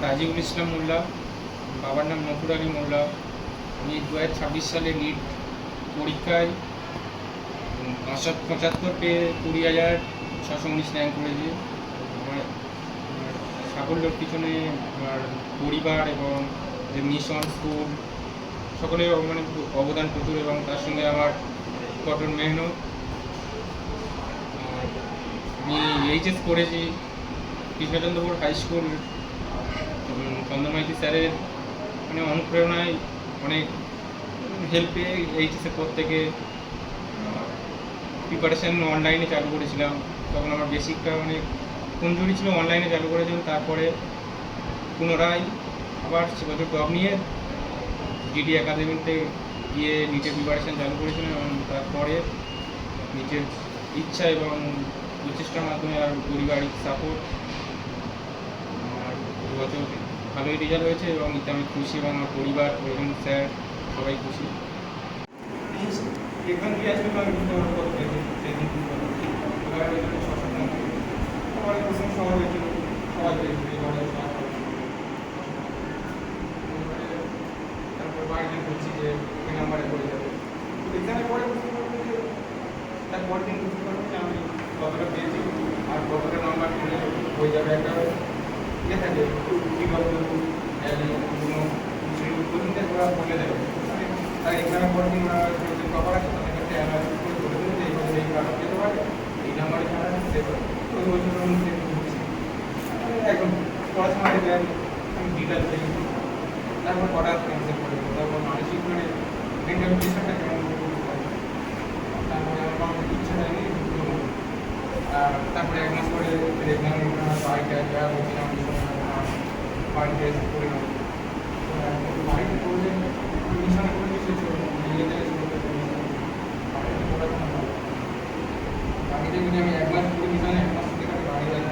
রাজিউল ইসলাম মোল্লা, বাবার নাম নফুর আলী মোল্লা। আমি 2026 সালে নিট পরীক্ষায় 75 পেয়ে 20,619 র্যাঙ্ক করেছি। আমার সাফল্যের পিছনে আমার পরিবার এবং যে মিশন স্কুল সকলের মানে অবদান প্রচুর, এবং তার সঙ্গে আমার কঠোর মেহনত। আমি এইচএস করেছি কৃষ্ণচন্দ্রপুর হাই স্কুল। চন্দন মাইতি স্যারের মানে অনুপ্রেরণায় অনেক হেল্প পেয়ে এইচএসের পর থেকে প্রিপারেশান অনলাইনে চালু করেছিলাম। তখন আমার বেসিকটা অনেক কমজোরি ছিল, অনলাইনে চালু করেছিলাম। তারপরে পুনরায় আবার সে বছর টপ নিয়ে জিডি একাডেমিতে গিয়ে নিটের প্রিপারেশান চালু করেছিলাম, এবং তারপরে নিজের ইচ্ছা এবং প্রচেষ্টার মাধ্যমে আর পারিবারিক সাপোর্ট আমার বছর ভালোই রেজাল্ট হয়েছে, এবং এতে আমি খুশি এবং আমার পরিবার এবং স্যার সবাই খুশি। এখান দিয়ে আসলে আমি সবাই প্রথম সবার হয়েছিল, সবাই তারপর বাড়িতে বলছি যে ওই নাম্বারে পড়ে যাবে। এখানে পরে বুঝতে পারবো যে তারপর দিন বুঝতে পারবো যে আমি কতটা পেয়েছি আর কতটা নাম্বার হয়ে যাবে। একটা ইয়ে থাকে বিগত কোনো প্রতিটা ওরা বলে দেবে, তার এক্সামের পর দিন ওরা যে কভার আছে তাদের কাছে অ্যানালাইসিস করে বলে দেবে যে এইভাবে এই কারণ পেতে পারে, এই নাম্বারে ছাড়া সে ওই বছর অনুযায়ী হচ্ছে। এখন পড়াশোনায় দেন আমি ডিটেলস দেখি, তারপর হঠাৎ ক্যান্সেল করে দেবো। তারপর মানসিক মানে মেন্টাল প্রেশারটা কেমন তারপরে আমার কোনো ইচ্ছা নেই। আর তারপরে 1 মাস পরে এক্সাম বাড়িতে দেওয়া বলছিলাম বাড়িতে করে নেবো। বাড়িতে করলে মিশনে করে এসেছে নিজেদের বাড়িতে যদি আমি 1 মাস করে মিশনে 1 মাস থেকে বাড়ি যাই।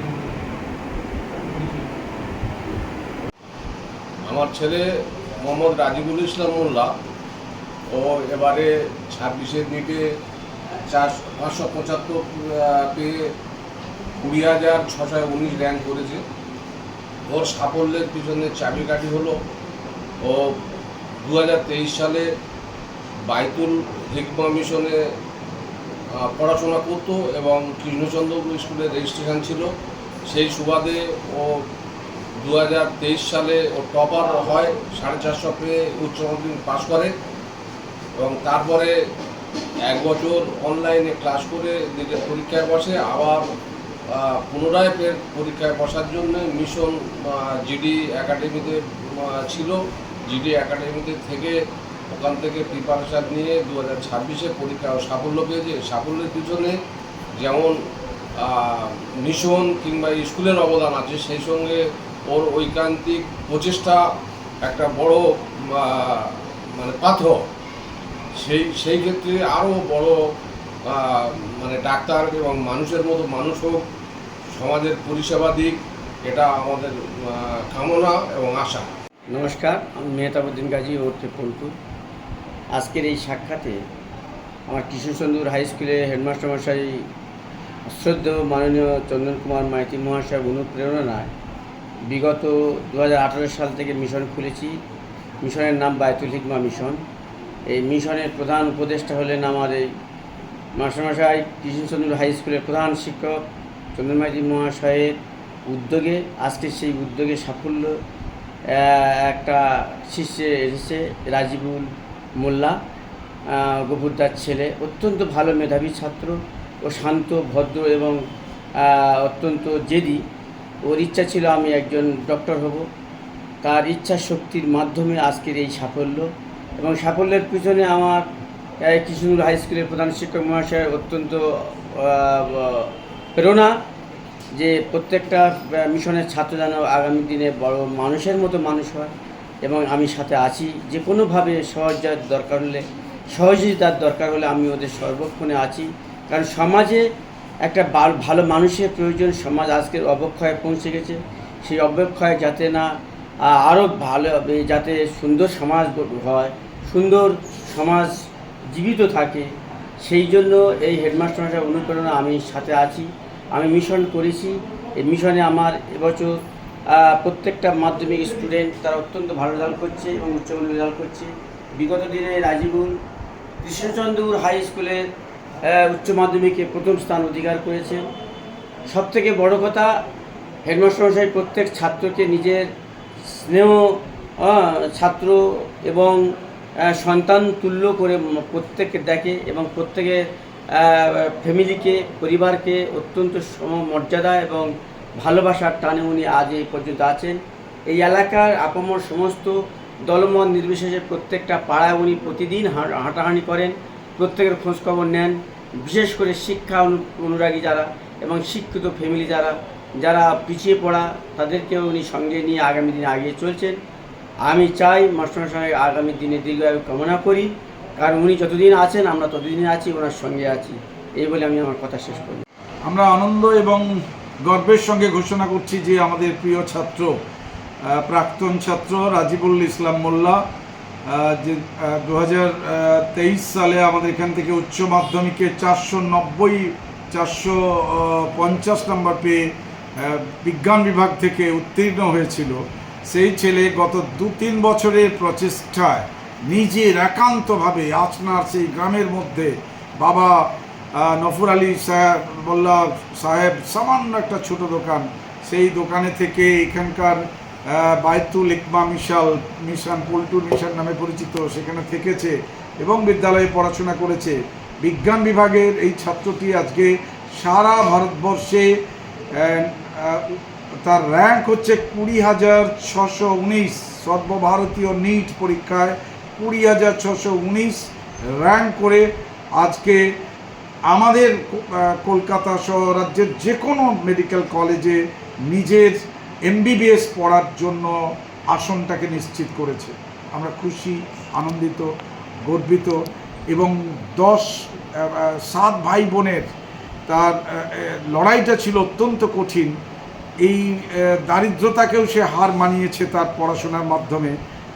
আমার ছেলে মোহাম্মদ রাজিবুল ইসলাম মোল্লা, ও এবারে 26 নিটে 575 পেয়ে 20,619 র্যাঙ্ক করেছে। ওর সাফল্যের পিছনে চাবিকাঠি হলো ও 2023 সালে বাইতুল হিকমা মিশনে পড়াশোনা করতো এবং কৃষ্ণচন্দ্রপুর স্কুলে রেজিস্ট্রেশন ছিল। সেই সুবাদে ও 2023 সালে ও টপার হয়, 450 পেয়ে উচ্চ মাধ্যমিক পাস করে, এবং তারপরে 1 বছর অনলাইনে ক্লাস করে নিজের পরীক্ষায় বসে। আবার পুনরায় পরীক্ষায় বসার জন্য মিশন জিডি একাডেমিতে ছিল। জিডি একাডেমিতে থেকে ওখান থেকে প্রিপারেশান নিয়ে 2026-এ পরীক্ষা সাফল্য পেয়েছে। সাফল্যের পিছনে যেমন মিশন কিংবা স্কুলের অবদান আছে, সেই সঙ্গে ওর ঐকান্তিক প্রচেষ্টা একটা বড় মানে পাথর। সেই ক্ষেত্রে আরও বড় মানে ডাক্তার এবং মানুষের মতো মানুষ হোক, সমাজের পরিষেবা দিক, এটা আমাদের কামনা এবং আশা। নমস্কার, আমি মেহতাবুদ্দিন গাজী ওরফে পল্টু। আজকের এই সাক্ষাতে আমার কৃষ্ণচন্দ্র হাই স্কুলে হেডমাস্টার মশাই শ্রদ্ধেয় মাননীয় চন্দন কুমার মাইতি মহাশয় অনুপ্রেরণায় বিগত 2018 সাল থেকে মিশন খুলেছি। মিশনের নাম বাইতুল হিকমা মিশন। এই মিশনের প্রধান উপদেষ্টা হলেন আমার এই মাস্টারমশাই কৃষ্ণচন্দ্র হাই স্কুলের প্রধান শিক্ষক চন্দন মাইতি মহাশয়ের উদ্যোগে। আজকে সেই উদ্যোগে সাফল্য একটা শীর্ষে এসেছে রাজিবুল মোল্লা, গফুরদার ছেলে। অত্যন্ত ভালো মেধাবী ছাত্র ও শান্ত, ভদ্র এবং অত্যন্ত জেদি। ওর ইচ্ছা ছিল আমি একজন ডক্টর হব। তার ইচ্ছা শক্তির মাধ্যমে আজকের এই সাফল্য, এবং সাফল্যের পিছনে আমার কৃষ্ণচন্দ্র হাই স্কুলের প্রধান শিক্ষক মহাশয়ের অত্যন্ত প্রেরণা যে প্রত্যেকটা মিশনের ছাত্র যেন আগামী দিনে বড় মানুষের মতো মানুষ হয়, এবং আমি সাথে আছি। যে কোনোভাবে সহযোগিতার দরকার হলে আমি ওদের সর্বক্ষণে আছি। কারণ সমাজে একটা ভালো মানুষের প্রয়োজন। সমাজ আজকের অবক্ষয়ে পৌঁছে গেছে। সেই অবক্ষয় যাতে না আরও ভালো, যাতে সুন্দর সমাজ হয়, সুন্দর সমাজ জীবিত থাকে, সেই জন্য এই হেডমাস্টার মশাই অনুপ্রেরণা আমি সাথে আছি। আমি মিশন করেছি। এই মিশনে আমার এবছর প্রত্যেকটা মাধ্যমিক স্টুডেন্ট তারা অত্যন্ত ভালো রেজাল্ট করছে এবং উচ্চমানের রেজাল্ট করছে। বিগত দিনে রাজীবুল কৃষ্ণচন্দ্র হাই স্কুলের উচ্চ মাধ্যমিকে প্রথম স্থান অধিকার করেছে। সবথেকে বড় কথা, হেডমাস্টারমশাই প্রত্যেক ছাত্রকে নিজের স্নেহ ছাত্র এবং সন্তান তুল্য করে প্রত্যেককে দেখে এবং প্রত্যেকের ফ্যামিলিকে, পরিবারকে অত্যন্ত সমমর্যাদা এবং ভালোবাসার টানে উনি আজ এই পর্যন্ত আছেন। এই এলাকার আপামর সমস্ত দলমত নির্বিশেষে প্রত্যেকটা পাড়ায় উনি প্রতিদিন হাঁটাহাঁটি করেন, প্রত্যেকের খোঁজখবর নেন। বিশেষ করে শিক্ষা অনুরাগী যারা এবং শিক্ষিত ফ্যামিলি যারা পিছিয়ে পড়া, তাদেরকেও উনি সঙ্গে নিয়ে আগামী দিনে এগিয়ে চলছেন। আমি চাই মাস্টারমশাই আগামী দিনে দীর্ঘায়ু কামনা করি, কারণ উনি যতদিন আছেন আমরা ততদিন আছি, ওনার সঙ্গে আছি। এই বলে আমি আমার কথা শেষ করি। আমরা আনন্দ এবং গর্বের সঙ্গে ঘোষণা করছি যে আমাদের প্রিয় ছাত্র, প্রাক্তন ছাত্র রাজিবুল ইসলাম মোল্লা, যে 2023 সালে আমাদের এখান থেকে উচ্চ মাধ্যমিকে 450 নম্বর পেয়ে বিজ্ঞান বিভাগ থেকে উত্তীর্ণ হয়েছিল। সেই ছেলে গত 2-3 বছরের প্রচেষ্টায় নিজের একান্তভাবে আচনার সেই গ্রামের মধ্যে বাবা নফর আলী সাহেব মোল্লা সাহেব সামান্য একটা ছোট দোকান, সেই দোকানে থেকে এখানকার বায়তুল হিকমা মিশন পল্টুর মিশন নামে পরিচিত, সেখানে থেকেছে এবং বিদ্যালয়ে পড়াশোনা করেছে। বিজ্ঞান বিভাগের এই ছাত্রটি আজকে সারা ভারতবর্ষে তার র্যাঙ্ক হচ্ছে 20,619, সর্বভারতীয় নিট পরীক্ষায় 20,619 র্যাঙ্ক করে আজকে আমাদের কলকাতা সহ রাজ্যের যে কোনো মেডিকেল কলেজে নিজের MBBS পড়ার জন্য আসনটাকে নিশ্চিত করেছে। আমরা খুশি, আনন্দিত, গর্বিত এবং 7 ভাই বোনের তার লড়াইটা ছিল অত্যন্ত কঠিন। এই দারিদ্রতাকেও সে হার মানিয়েছে তার পড়াশোনার মাধ্যমে,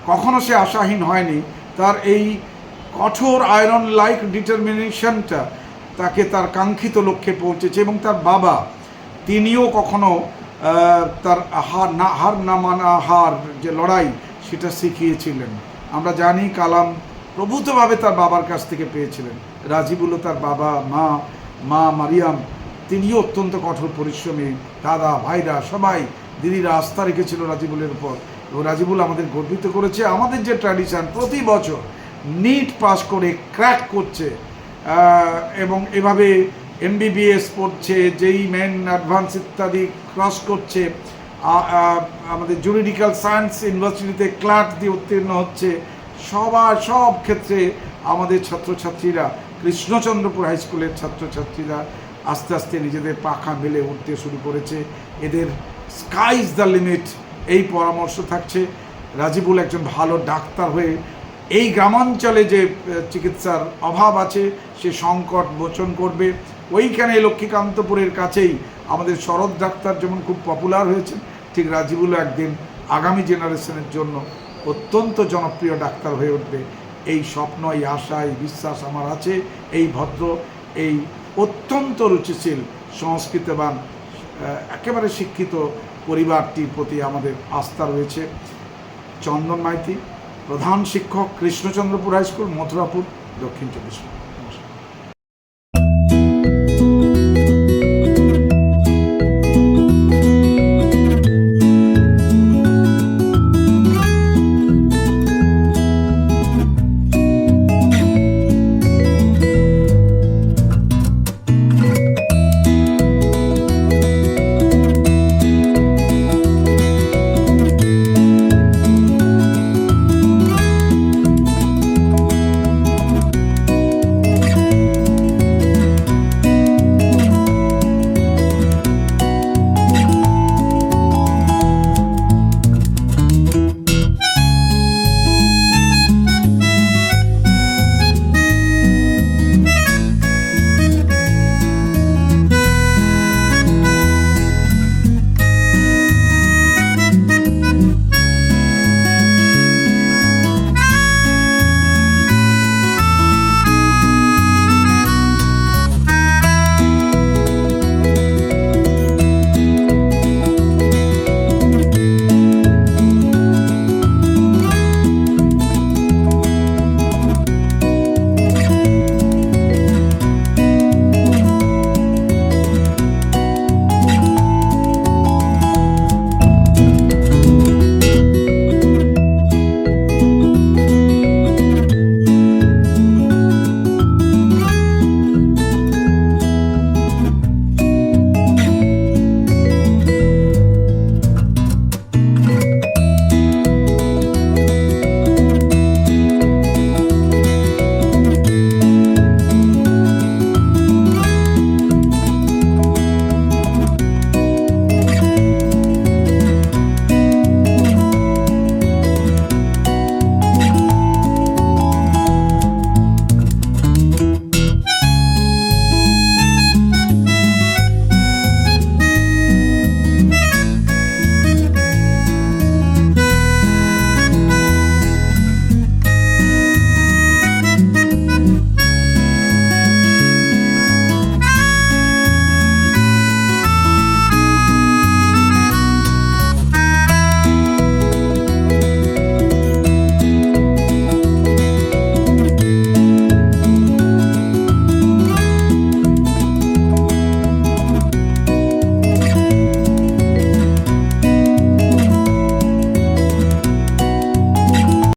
কখনো সে আশাহীন হয়নি। তার এই কঠোর আয়রন লাইক ডিটারমিনেশনটা তাকে তার কাঙ্ক্ষিত লক্ষ্যে পৌঁছেছে এবং তার বাবা তিনিও কখনো তার হার না মানা হার যে লড়াই সেটা শিখিয়েছিলেন। আমরা জানি কালাম প্রভূতভাবে তার বাবার কাছ থেকে পেয়েছিলেন। রাজিবুলও তার বাবা, মা মারিয়াম তিনিও অত্যন্ত কঠোর পরিশ্রমী, দাদা ভাইরা সবাই, দিদিরা আস্থা রেখেছিল রাজিবুলের উপর এবং রাজিবুল আমাদের গর্বিত করেছে। আমাদের যে ট্র্যাডিশন, প্রতি বছর নিট পাস করে ক্র্যাক করছে এবং এভাবে MBBS পড়ছে, যেই মেন অ্যাডভান্স ইত্যাদি ক্রস করছে, আমাদের জুরিডিক্যাল সায়েন্স ইউনিভার্সিটিতে ক্লার্ক দিয়ে উত্তীর্ণ হচ্ছে। সব ক্ষেত্রে আমাদের ছাত্রছাত্রীরা, কৃষ্ণচন্দ্রপুর হাই স্কুলের ছাত্রছাত্রীরা আস্তে আস্তে নিজেদের পাখা মেলে উঠতে শুরু করেছে। এদের স্কাই ইজ দ্য লিমিট এই পরামর্শ থাকছে। রাজিবুল একজন ভালো ডাক্তার হয়ে এই গ্রামাঞ্চলে যে চিকিৎসার অভাব আছে সে সংকট মোচন করবে। ওইখানে লক্ষ্মীকান্তপুরের কাছেই আমাদের শরৎ ডাক্তার যেমন খুব পপুলার হয়েছে, ঠিক রাজিবুলও একদিন আগামী জেনারেশনের জন্য অত্যন্ত জনপ্রিয় ডাক্তার হয়ে উঠবে। এই স্বপ্ন, এই আশা, এই বিশ্বাস আমার আছে। এই ভদ্র, এই অত্যন্ত রুচিশীল, সংস্কৃতবান, একেবারে শিক্ষিত পরিবারটির প্রতি আমাদের আস্থা রয়েছে। চন্দন মাইতি, প্রধান শিক্ষক, কৃষ্ণচন্দ্রপুর হাই স্কুল, মথুরাপুর, দক্ষিণ 24 পরগনা।